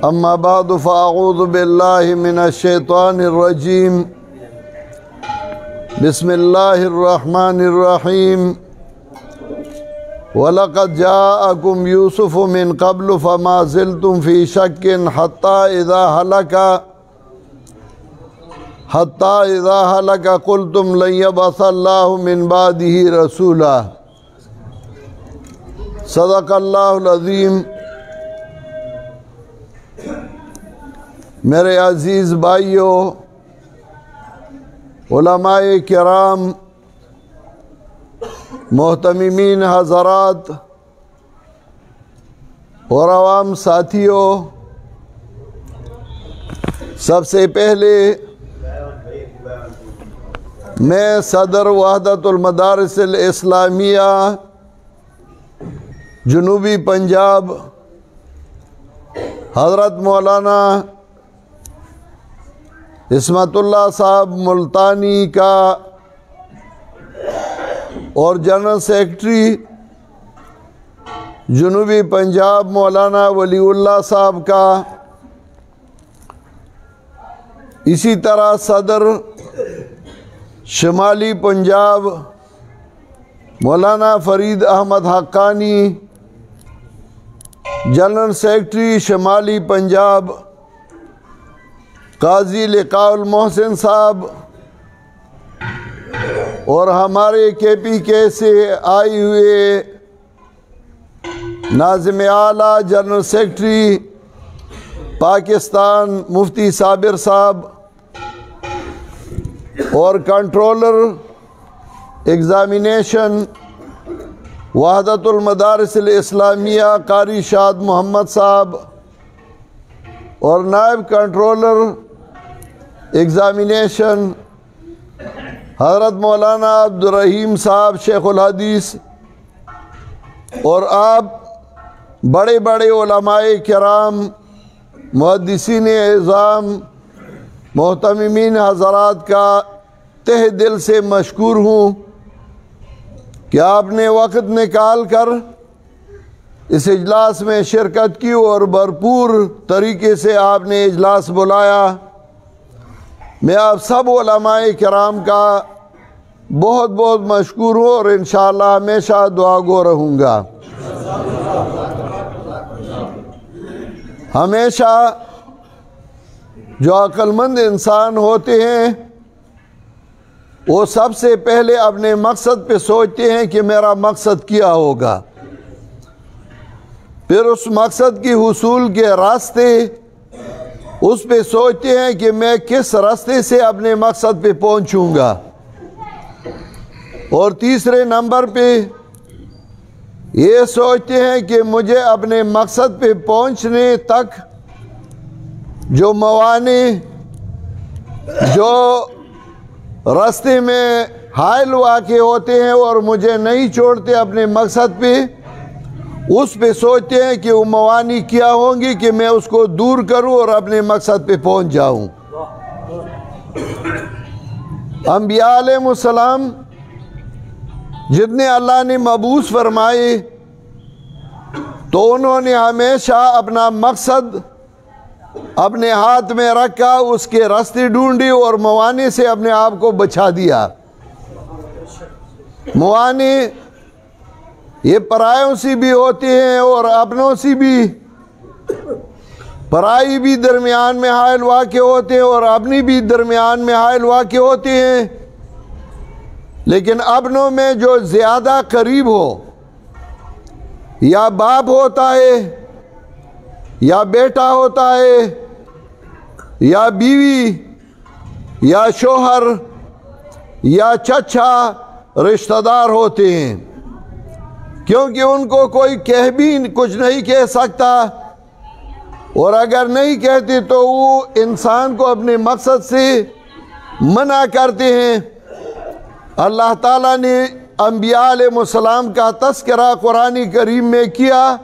أما بعد فأعوذ بالله من الشيطان الرجيم. بسم الله الرحمن الرحيم. ولقد جاءكم يوسف من قبل فما زلتم في شك حتى إذا هلك قلتم لن يبعث الله من بعده رسولا. صدق اللہ العظیم. میرے عزیز بھائیوں، علماء کرام، محتممین حضرات اور عوام ساتھیوں، سب سے پہلے میں صدر وحدت المدارس الاسلامیہ جنوبی پنجاب حضرت مولانا عصمت اللہ صاحب ملتانی کا اور جنرل سیکرٹری جنوبی پنجاب مولانا ولی اللہ صاحب کا، اسی طرح صدر شمالی پنجاب مولانا فرید احمد حقانی، جنرل سیکرٹری شمالی پنجاب قاضی لقاء المحسن صاحب، اور ہمارے کے پی کے سے آئے ہوئے ناظم اعلیٰ جنرل سیکرٹری پاکستان مفتی صابر صاحب، اور کنٹرولر ایگزامینیشن وحدت المدارس الاسلامیہ قاری شاد محمد صاحب، اور نائب کنٹرولر ایگزامینیشن حضرت مولانا عبدالرحیم صاحب شیخ الحدیث، اور آپ بڑے بڑے علماء کرام، محدثین اعظام، محتممین حضرات کا تہ دل سے مشکور ہوں کہ آپ نے وقت نکال کر اس اجلاس میں شرکت کی اور بھرپور طریقے سے آپ نے اجلاس بلایا. میں آپ سب علماء کرام کا بہت بہت مشکور ہوں اور انشاءاللہ ہمیشہ دعا گو رہوں گا. ہمیشہ جو عقل مند انسان ہوتے ہیں وہ سب سے پہلے اپنے مقصد پہ سوچتے ہیں کہ میرا مقصد کیا ہوگا، پھر اس مقصد کی حصول کے راستے اس پہ سوچتے ہیں کہ میں کس راستے سے اپنے مقصد پہ پہنچوں گا، اور تیسرے نمبر پہ یہ سوچتے ہیں کہ مجھے اپنے مقصد پہ پہنچنے تک جو موانع، جو راستے میں حائل واقع ہوتے ہیں اور مجھے نہیں چھوڑتے اپنے مقصد پہ، اس پہ سوچتے ہیں کہ وہ موانع کیا ہوں گی کہ میں اس کو دور کروں اور اپنے مقصد پہ پہنچ جاؤں. انبیاء علیہ السلام جتنے اللہ نے مبعوث فرمائے تو انہوں نے ہمیشہ اپنا مقصد اپنے ہاتھ میں رکھا، اس کے راستے ڈھونڈی اور موانع سے اپنے آپ کو بچا دیا. موانع یہ پرایوں سے بھی ہوتے ہیں اور اپنوں سے بھی، پرائی بھی درمیان میں حائل واقع ہوتے ہیں اور اپنی بھی درمیان میں حائل واقع ہوتے ہیں، لیکن اپنوں میں جو زیادہ قریب ہو، یا باپ ہوتا ہے یا بیٹا ہوتا ہے یا بیوی یا شوہر یا چچا رشتہ دار ہوتے ہیں، کیونکہ ان کو کوئی کہہ بھی کچھ نہیں کہہ سکتا، اور اگر نہیں کہتے تو وہ انسان کو اپنے مقصد سے منع کرتے ہیں. اللہ تعالیٰ نے انبیاء علیہ السلام کا تذکرہ قرآن کریم میں کیا،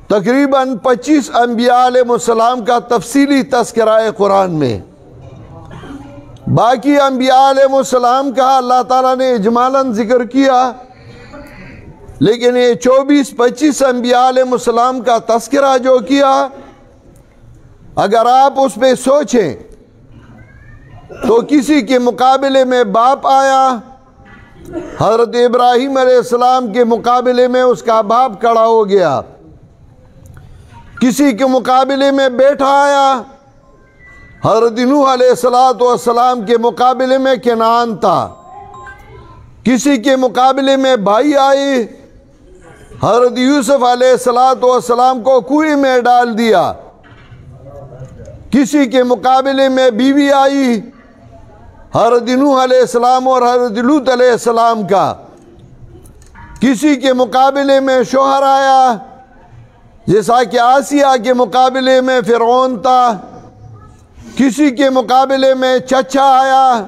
تقریباً 25 انبیاء علیہ السلام کا تفصیلی تذکرہ ہے قرآن میں. باقی انبیاء علیہ السلام کا اللہ تعالیٰ نے اجمالاً ذکر کیا، لیکن یہ 24-25 انبیاء علیہ السلام کا تذکرہ جو کیا، اگر آپ اس پہ سوچیں تو کسی کے مقابلے میں باپ آیا، حضرت ابراہیم علیہ السلام کے مقابلے میں اس کا باپ کھڑا ہو گیا، کسی کے مقابلے میں بیٹا آیا، حضرت نوح علیہ السلام کے مقابلے میں کنعان تھا، کسی کے مقابلے میں بھائی آئی، حضرت یوسف علیہ السلام کو کنویں میں ڈال دیا، کسی کے مقابلے میں بیوی آئی، حضرت نوح علیہ السلام اور حضرت لوط علیہ السلام کا، کسی کے مقابلے میں شوہر آیا، جیسا کہ آسیہ کے مقابلے میں فرعون تھا، کسی کے مقابلے میں چچا آیا،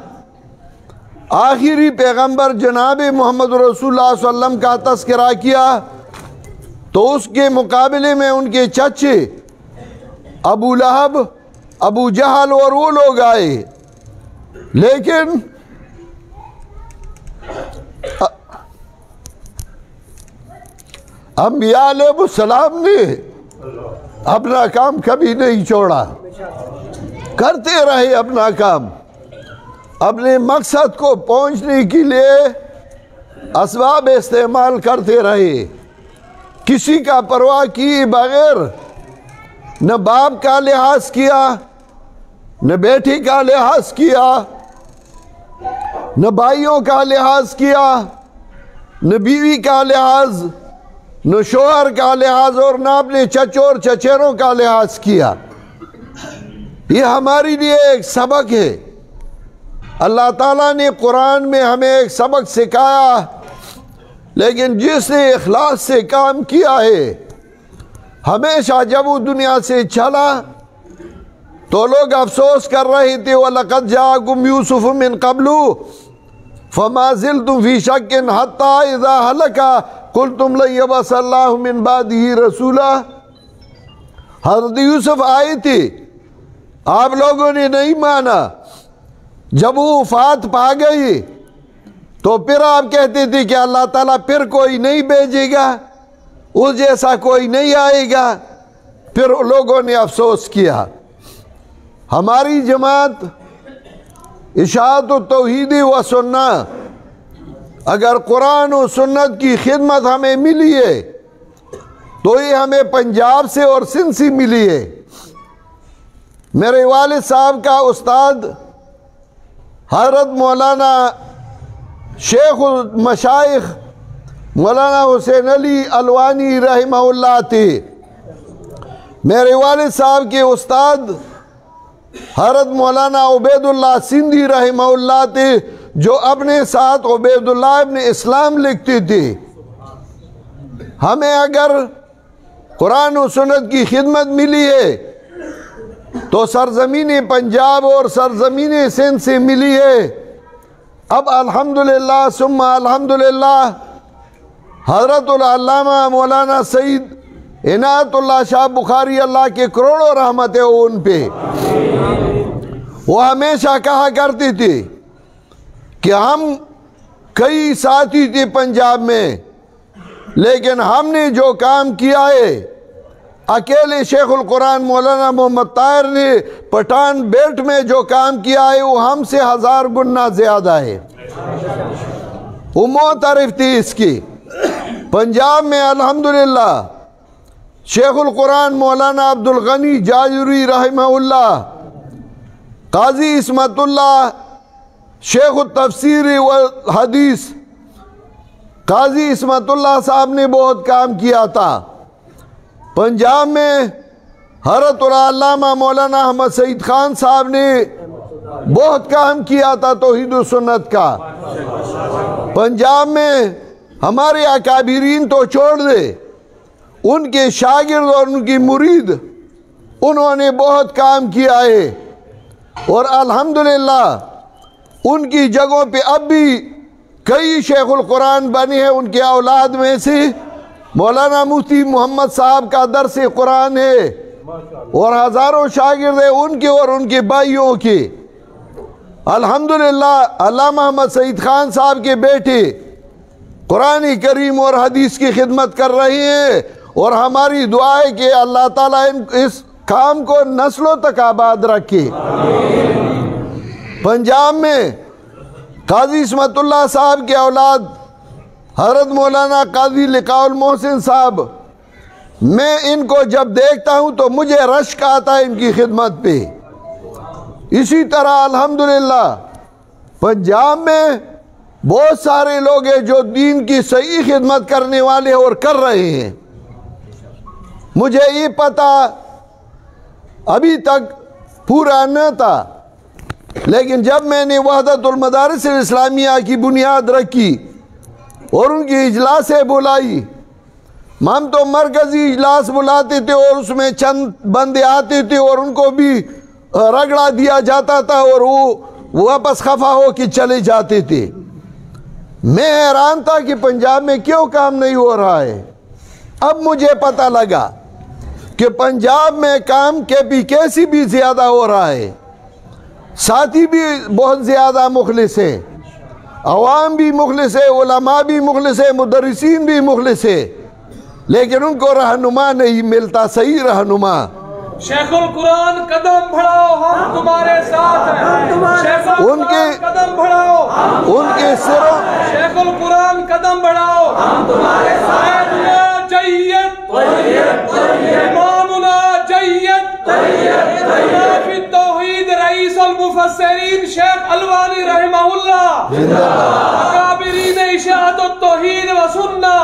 آخری پیغمبر جناب محمد رسول اللہ صلی اللہ علیہ وسلم کا تذکرہ کیا تو اس کے مقابلے میں ان کے چچے ابو لہب، ابو جہل اور وہ لوگ آئے، لیکن انبیاء علیہ السلام نے اپنا کام کبھی نہیں چھوڑا، کرتے رہے اپنا کام، اپنے مقصد کو پہنچنے کے لیے اسباب استعمال کرتے رہے، کسی کا پرواہ کیے بغیر نہ باپ کا لحاظ کیا، نہ بیٹی کا لحاظ کیا، نہ بھائیوں کا لحاظ کیا، نہ بیوی کا لحاظ، نہ شوہر کا لحاظ، اور نہ اپنے چچوں اور چچیروں کا لحاظ کیا۔ یہ ہمارے لیے ایک سبق ہے، اللہ تعالیٰ نے قرآن میں ہمیں ایک سبق سکھایا، لیکن جس نے اخلاص سے کام کیا ہے، ہمیشہ جب وہ دنیا سے چلا تو لوگ افسوس کر رہے تھے وَلَقَدْ جَاءَكُمْ يُوسُفُ مِنْ قَبْلُ فَمَا زِلْتُمْ فِي شَكٍّ حَتَّى إِذَا هَلَكَ قُلْتُمْ لَن يَبْعَثَ اللَّهُ مِنْ بَعْدِهِ رَسُولًا۔ حضرت یوسف آئے تھے، آپ لوگوں نے نہیں مانا، جب وہ وفات پا گئی تو پھر آپ کہتے تھے کہ اللہ تعالیٰ پھر کوئی نہیں بھیجے گا، اس جیسا کوئی نہیں آئے گا، پھر لوگوں نے افسوس کیا۔ ہماری جماعت اشاعت و توحید و سنہ، اگر قرآن و سنت کی خدمت ہمیں ملی ہے تو یہ ہمیں پنجاب سے اور سندھ سے ملی ہے۔ میرے والد صاحب کا استاد حضرت مولانا شیخ المشائخ مولانا حسین علی الوانی رحمہ اللہ تھے، میرے والد صاحب کے استاد حضرت مولانا عبید اللہ سندھی رحمہ اللہ تھے، جو اپنے ساتھ عبید اللہ ابن اسلام لکھتے تھے۔ ہمیں اگر قرآن و سنت کی خدمت ملی ہے تو سرزمین پنجاب اور سرزمین سندھ سے ملی ہے۔ اب الحمدللہ ثم الحمدللہ حضرت العلامہ مولانا سید عنایت اللہ شاہ بخاری، اللہ کے کروڑوں رحمت ہے ان پہ، وہ ہمیشہ کہا کرتے تھے کہ ہم کئی ساتھی تھے پنجاب میں، لیکن ہم نے جو کام کیا ہے، اکیلے شیخ القرآن مولانا محمد طاہر نے پٹھان بیلٹ میں جو کام کیا ہے وہ ہم سے 1000 گنا زیادہ ہے۔ وہ معترف تھی اس کی۔ پنجاب میں الحمدللہ شیخ القرآن مولانا عبدالغنی جاجوری رحمہ اللہ، قاضی عصمت اللہ شیخ التفسیر والحدیث قاضی عصمت اللہ صاحب نے بہت کام کیا تھا۔ پنجاب میں حضرت العلامہ مولانا احمد سعید خان صاحب نے بہت کام کیا تھا توحید و سنت کا۔ پنجاب میں ہمارے اکابرین تو چھوڑ دے، ان کے شاگرد اور ان کی مرید، انہوں نے بہت کام کیا ہے، اور الحمدللہ ان کی جگہوں پہ اب بھی کئی شیخ القرآن بنے ہیں۔ ان کے اولاد میں سے مولانا مفتی محمد صاحب کا درس قرآن ہے، اور ہزاروں شاگرد ہیں ان کے اور ان کے بھائیوں کے۔ الحمدللہ علامہ احمد سعید خان صاحب کے بیٹے قرآن کریم اور حدیث کی خدمت کر رہے ہیں، اور ہماری دعا ہے کہ اللہ تعالیٰ اس کام کو نسلوں تک آباد رکھے۔ پنجاب میں قاضی عصمت اللہ صاحب کے اولاد حضرت مولانا قاضی لقاء المحسن صاحب، میں ان کو جب دیکھتا ہوں تو مجھے رشک آتا ہے ان کی خدمت پہ۔ اسی طرح الحمدللہ پنجاب میں بہت سارے لوگ ہیں جو دین کی صحیح خدمت کرنے والے اور کر رہے ہیں۔ مجھے یہ پتہ ابھی تک پورا نہ تھا، لیکن جب میں نے وحدت المدارس الاسلامیہ کی بنیاد رکھی اور ان کی اجلاسیں بلائی، ہم تو مرکزی اجلاس بلاتے تھے اور اس میں چند بندے آتے تھے اور ان کو بھی رگڑا دیا جاتا تھا اور وہ واپس خفا ہو کے چلے جاتے تھے۔ میں حیران تھا کہ پنجاب میں کیوں کام نہیں ہو رہا ہے۔ اب مجھے پتہ لگا کہ پنجاب میں کام کے سے بھی زیادہ ہو رہا ہے، ساتھی بھی بہت زیادہ مخلص ہیں، عوام بھی مخلص ہے، علماء بھی مخلص ہے، مدرسین بھی مخلص ہے، لیکن ان کو رہنما نہیں ملتا، صحیح رہنما۔ شیخ القرآن قدم بڑھاؤ، ہم تمہارے ساتھ ہیں۔ شیخ القرآن قدم بڑھاؤ، ان کے سروں شیخ القرآن قدم بڑھاؤ، ہم تمہارے ساتھ ہیں۔ جید امامنا جید فی التوحید رئیس المفسرین شیخ الوانی رحمہ اللہ، اکابرین اشاعت التوحید و سنہ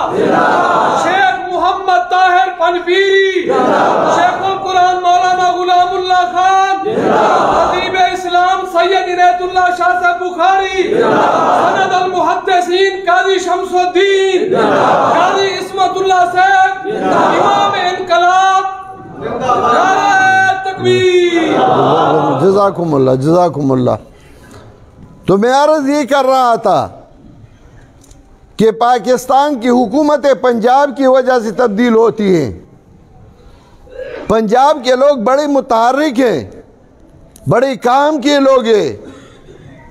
شیخ محمد طاہر پنفیری، شیخ القرآن مولانا غلام اللہ خان، خطیب اسلام سید عنایت اللہ شاہ صاحب بخاری، سند المحدثین قاضی شمس الدین، قاضی عصمت اللہ صاحب، امام انقلاب، نعرہ تکبیر۔ جزاکم اللہ جزاکم اللہ۔ تو میں عرض یہ کر رہا تھا کہ پاکستان کی حکومت پنجاب کی وجہ سے تبدیل ہوتی ہیں۔ پنجاب کے لوگ بڑے متحرک ہیں، بڑے کام کے لوگ ہیں،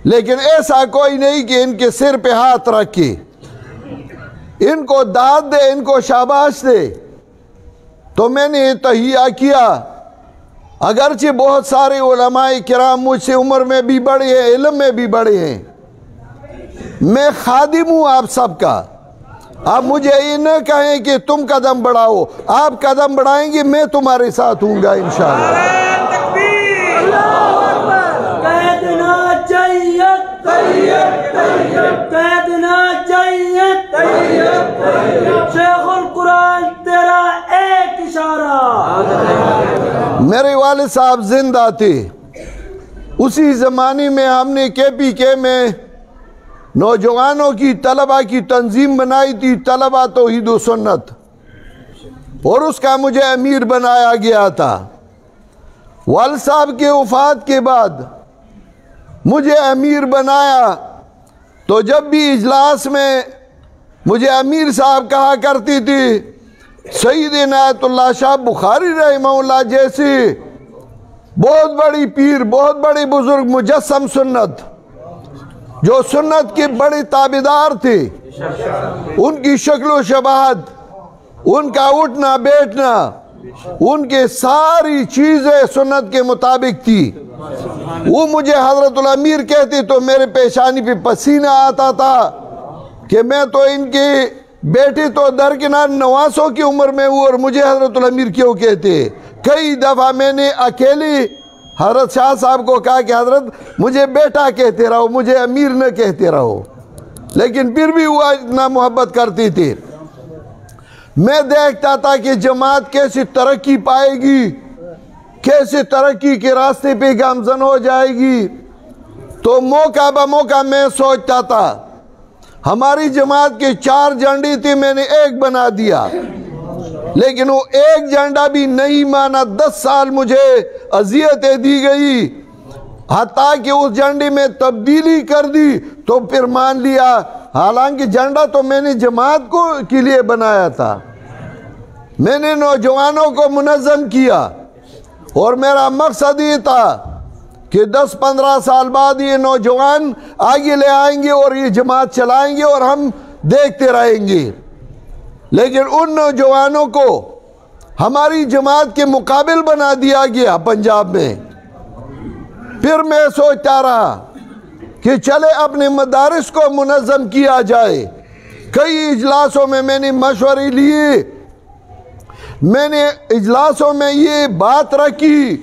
لیکن ایسا کوئی نہیں کہ ان کے سر پہ ہاتھ رکھے، ان کو داد دے، ان کو شاباش دے۔ تو میں نے تہیہ کیا، اگرچہ بہت سارے علماء کرام مجھ سے عمر میں بھی بڑے ہیں، علم میں بھی بڑے ہیں، میں خادم ہوں آپ سب کا۔ آپ مجھے یہ نہ کہیں کہ تم قدم بڑھاؤ، آپ قدم بڑھائیں گے میں تمہارے ساتھ ہوں گا انشاءاللہ۔ شیخ القرآن تیرا ایک اشارہ۔ میرے والد صاحب زندہ تھے، اسی زمانے میں ہم نے کے میں نوجوانوں کی طلبہ کی تنظیم بنائی تھی، طلبہ توحید و سنت، اور اس کا مجھے امیر بنایا گیا تھا۔ والد صاحب کے وفات کے بعد مجھے امیر بنایا، تو جب بھی اجلاس میں مجھے امیر صاحب کہا کرتی تھی، سید عنایت اللہ شاہ بخاری رحمہ اللہ جیسی بہت بڑی پیر، بہت بڑے بزرگ مجسم سنت، جو سنت کے بڑے تابعدار تھے، ان کی شکل و شباہت، ان کا اٹھنا بیٹھنا، ان کے ساری چیزیں سنت کے مطابق تھی۔ وہ مجھے حضرت الامیر کہتے تو میرے پیشانی پہ پسینہ آتا تھا کہ میں تو ان کے بیٹے تو درکنار 90 کی عمر میں ہوں، اور مجھے حضرت الامیر کیوں کہتے۔ کئی دفعہ میں نے اکیلی حضرت شاہ صاحب کو کہا کہ حضرت مجھے بیٹا کہتے رہو، مجھے امیر نہ کہتے رہو، لیکن پھر بھی وہ اتنا محبت کرتی تھی۔ میں دیکھتا تھا کہ جماعت کیسے ترقی پائے گی، کیسے ترقی کے راستے پہ گامزن ہو جائے گی، تو موقع بموقع میں سوچتا تھا۔ ہماری جماعت کے 4 جھنڈے تھے، میں نے ایک بنا دیا، لیکن وہ ایک جھنڈا بھی نہیں مانا۔ 10 سال مجھے اذیتیں دی گئی، حتیٰ کہ اس جھنڈے میں تبدیلی کر دی تو پھر مان لیا، حالانکہ جھنڈا تو میں نے جماعت کے لیے بنایا تھا۔ میں نے نوجوانوں کو منظم کیا، اور میرا مقصد یہ تھا کہ 10-15 سال بعد یہ نوجوان آگے لے آئیں گے اور یہ جماعت چلائیں گے، اور ہم دیکھتے رہیں گے، لیکن ان نوجوانوں کو ہماری جماعت کے مقابل بنا دیا گیا پنجاب میں۔ پھر میں سوچتا رہا کہ چلے اپنے مدارس کو منظم کیا جائے۔ کئی اجلاسوں میں میں نے مشورے لیے، میں نے اجلاسوں میں یہ بات رکھی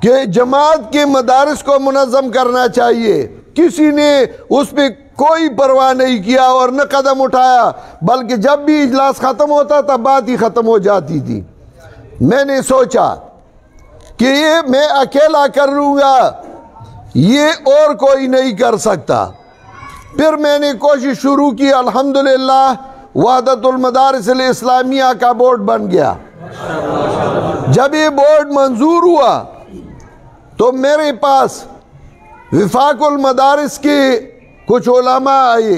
کہ جماعت کے مدارس کو منظم کرنا چاہیے۔ کسی نے اس پہ کوئی پرواہ نہیں کیا اور نہ قدم اٹھایا، بلکہ جب بھی اجلاس ختم ہوتا تھا بات ہی ختم ہو جاتی تھی۔ میں نے سوچا کہ یہ میں اکیلا کر لوں گا، یہ اور کوئی نہیں کر سکتا۔ پھر میں نے کوشش شروع کی، الحمدللہ وحدت المدارس الاسلامیہ کا بورڈ بن گیا۔ جب یہ بورڈ منظور ہوا تو میرے پاس وفاق المدارس کے کچھ علماء آئے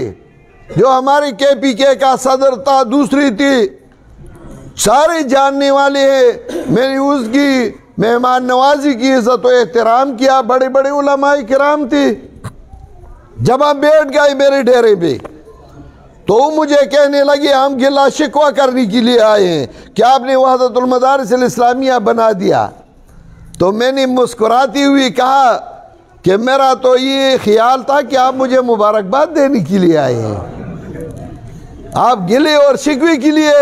جو ہمارے KPK کا صدر تھا، دوسری تھی، سارے جاننے والے ہیں۔ میں نے اس کی مہمان نوازی کی، عزت و احترام کیا، بڑے بڑے علماء کرام تھے۔ جب ہم بیٹھ گئے میرے ڈیرے پہ تو وہ مجھے کہنے لگے ہم گلہ شکوہ کرنے کے لیے آئے ہیں کہ آپ نے وحدت المدارس الاسلامیہ بنا دیا۔ تو میں نے مسکراتی ہوئی کہا کہ میرا تو یہ خیال تھا کہ آپ مجھے مبارکباد دینے کے لیے آئے ہیں، آپ گلے اور شکوے کے لیے،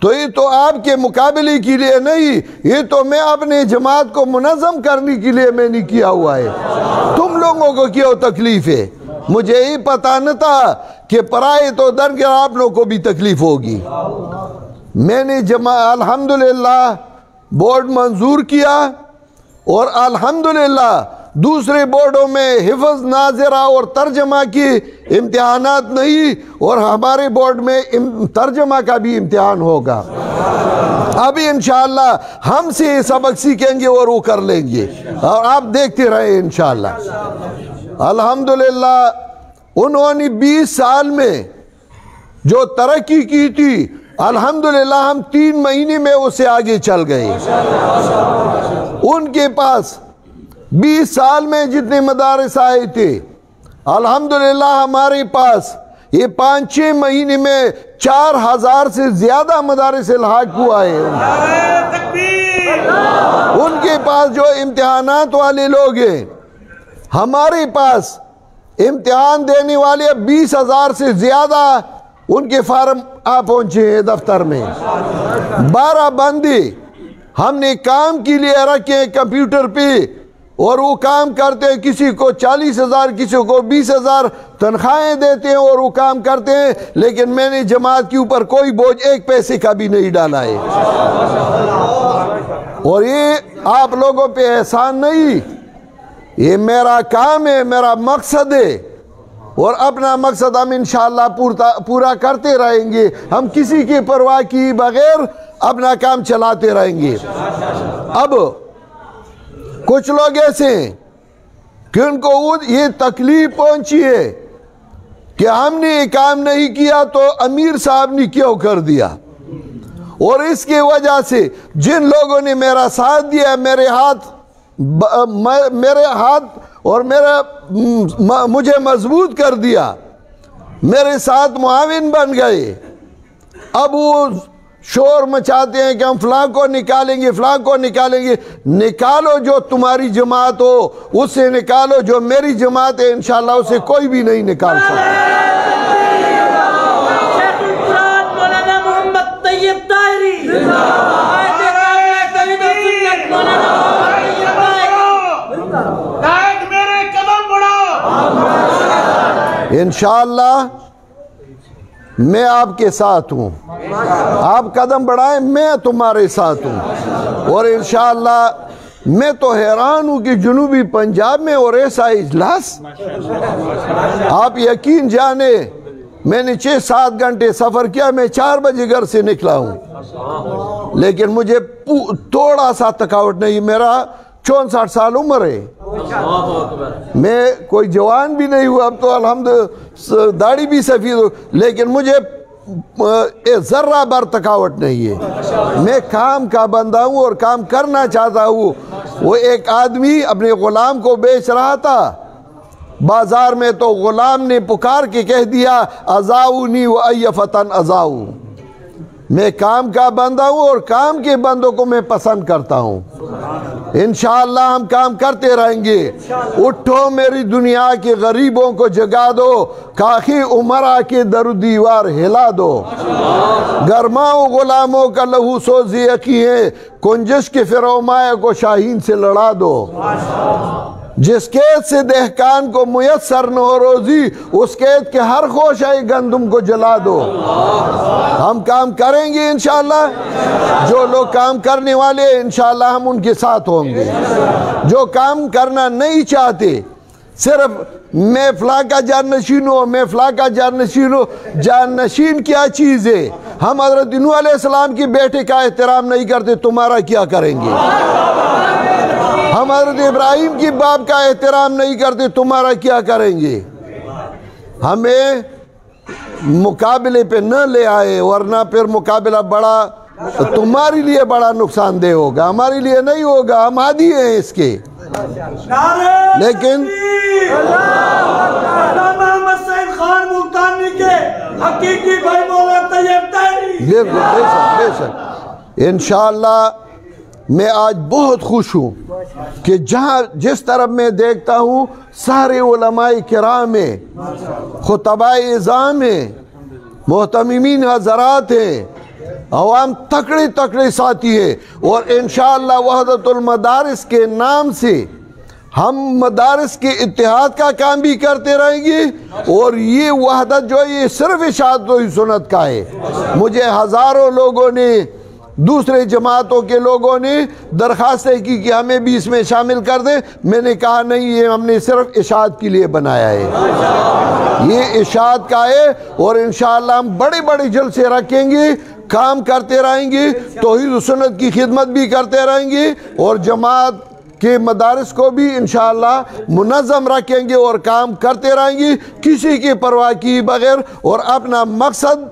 تو یہ تو آپ کے مقابلے کے لیے نہیں، یہ تو میں اپنے جماعت کو منظم کرنے کے لیے میں نے کیا ہوا ہے۔ تم لوگوں کو کیوں تکلیف ہے؟ مجھے یہ پتہ نہ تھا کہ پرائے تو در کے آپ لوگوں کو بھی تکلیف ہوگی۔ میں نے الحمدللہ بورڈ منظور کیا، اور الحمدللہ دوسرے بورڈوں میں حفظ، ناظرہ اور ترجمہ کی امتحانات نہیں، اور ہمارے بورڈ میں ترجمہ کا بھی امتحان ہوگا۔ ابھی انشاءاللہ ہم سے سبق سیکھیں گے اور وہ کر لیں گے، اور آپ دیکھتے رہیں انشاءاللہ۔ الحمدللہ انہوں نے 20 سال میں جو ترقی کی تھی، الحمدللہ ہم 3 مہینے میں اس سے آگے چل گئے۔ ان کے پاس 20 سال میں جتنے مدارس آئے تھے، الحمدللہ ہمارے پاس یہ 5-6 مہینے میں 4000 سے زیادہ مدارس الحاق ہوا ہے۔ ان کے پاس جو امتحانات والے لوگ ہیں، ہمارے پاس امتحان دینے والے 20,000 سے زیادہ ان کے فارم آ پہنچے ہیں دفتر میں۔ 12 بندے ہم نے کام کے لیے رکھے ہیں کمپیوٹر پہ، اور وہ کام کرتے ہیں، کسی کو 40,000 کسی کو 20,000 تنخواہیں دیتے ہیں اور وہ کام کرتے ہیں، لیکن میں نے جماعت کے اوپر کوئی بوجھ 1 پیسے کا بھی نہیں ڈالا ہے۔ اور یہ آپ لوگوں پہ احسان نہیں، یہ میرا کام ہے، میرا مقصد ہے، اور اپنا مقصد ہم انشاءاللہ پورا کرتے رہیں گے۔ ہم کسی کی پرواہ کی بغیر اپنا کام چلاتے رہیں گے۔ اب کچھ لوگ ایسے ہیں کہ ان کو یہ تکلیف پہنچی ہے کہ ہم نے یہ کام نہیں کیا تو امیر صاحب نے کیوں کر دیا، اور اس کی وجہ سے جن لوگوں نے میرا ساتھ دیا، میرے ہاتھ اور مجھے مضبوط کر دیا، میرے ساتھ معاون بن گئے، اب وہ شور مچاتے ہیں کہ ہم فلاں کو نکالیں گے، فلاں کو نکالیں گے۔ نکالو جو تمہاری جماعت ہو، اس سے نکالو، جو میری جماعت ہے انشاءاللہ اسے کوئی بھی نہیں نکال سکتا۔ شیخ القرآن مولانا محمد طیب طاہری، انشاءاللہ میں آپ کے ساتھ ہوں، آپ قدم بڑھائیں، میں تمہارے ساتھ ہوں، اور انشاءاللہ میں تو حیران ہوں کہ جنوبی پنجاب میں اور ایسا اجلاس، آپ یقین جانے میں نے 6-7 گھنٹے سفر کیا، میں 4 بجے گھر سے نکلا ہوں، لیکن مجھے تھوڑا سا تھکاوٹ نہیں، میرا 64 سال عمر ہے، میں کوئی جوان بھی نہیں ہوا، اب تو الحمدللہ داڑھی بھی سفید ہو، لیکن مجھے ذرہ بر تھکاوٹ نہیں ہے۔ میں کام کا بندہ ہوں اور کام کرنا چاہتا ہوں۔ وہ ایک آدمی اپنے غلام کو بیچ رہا تھا، بازار میں تو غلام نے پکار کے کہہ دیا ازاؤنی و ای فتن ازاؤ، میں کام کا بندہ ہوں اور کام کے بندوں کو میں پسند کرتا ہوں۔ انشاءاللہ ہم کام کرتے رہیں گے۔ اٹھو میری دنیا کے غریبوں کو جگا دو، کاخی عمرہ کے در و دیوار ہلا دو، گرماؤ غلاموں کا لہو سوزی یقی ہے، کنجش کے فرومایہ کو شاہین سے لڑا دو۔ جس قید سے دہقان کو میسر نہ ہو روزی، اس قید کے ہر خوشۂ گندم کو جلا دو۔ ہم کام کریں گے انشاءاللہ، جو لوگ کام کرنے والے انشاءاللہ ہم ان کے ساتھ ہوں گے۔ جو کام کرنا نہیں چاہتے، صرف میں فلاں کا جانشین ہوں، میں فلاں کا جانشین ہوں، جانشین کیا چیز ہے؟ ہم حضرت نوح علیہ السلام کی بیٹے کا احترام نہیں کرتے، تمہارا کیا کریں گے؟ ہم حضرت ابراہیم کی باپ کا احترام نہیں کرتے، تمہارا کیا کریں گے؟ ہمیں مقابلے پہ نہ لے آئے، ورنہ پھر مقابلہ بڑا تمہارے لیے بڑا نقصان دہ ہوگا، ہمارے لیے نہیں ہوگا، ہم عادی ہیں اس کے۔ لیکن محمد سعید خان ملتانی کے حقیقی بھائی مولانا طیب طاہری، بے شک انشاءاللہ میں آج بہت خوش ہوں کہ جس طرف میں دیکھتا ہوں سارے علماء کرام ہیں، خطباء اعظام ہیں، محتممین حضرات ہیں، عوام تکڑے تکڑے ساتھی ہیں، اور انشاءاللہ وحدت المدارس کے نام سے ہم مدارس کے اتحاد کا کام بھی کرتے رہیں گے، اور یہ وحدت جو ہے یہ صرف اشاعت و سنت کا ہے۔ مجھے ہزاروں لوگوں نے، دوسرے جماعتوں کے لوگوں نے درخواستیں کی کہ ہمیں بھی اس میں شامل کر دیں، میں نے کہا نہیں، یہ ہم نے صرف اشاعت کے لیے بنایا ہے، یہ اشاعت کا ہے، اور انشاءاللہ ہم بڑے بڑے جلسے رکھیں گے، کام کرتے رہیں گے، توحید و سنت کی خدمت بھی کرتے رہیں گے، اور جماعت کے مدارس کو بھی انشاءاللہ منظم رکھیں گے اور کام کرتے رہیں گے کسی کی پرواہ کی بغیر، اور اپنا مقصد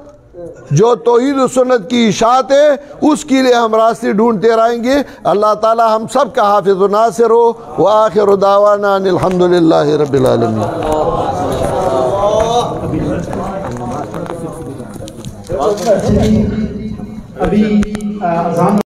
جو توحید و سنت کی اشاعت ہے اس کے لیے ہم راستے ڈھونڈتے رہیں گے۔ اللہ تعالی ہم سب کا حافظ و ناصر ہو، وآخر دعوانا ان الحمدللہ رب العالمین۔ ابھی اذان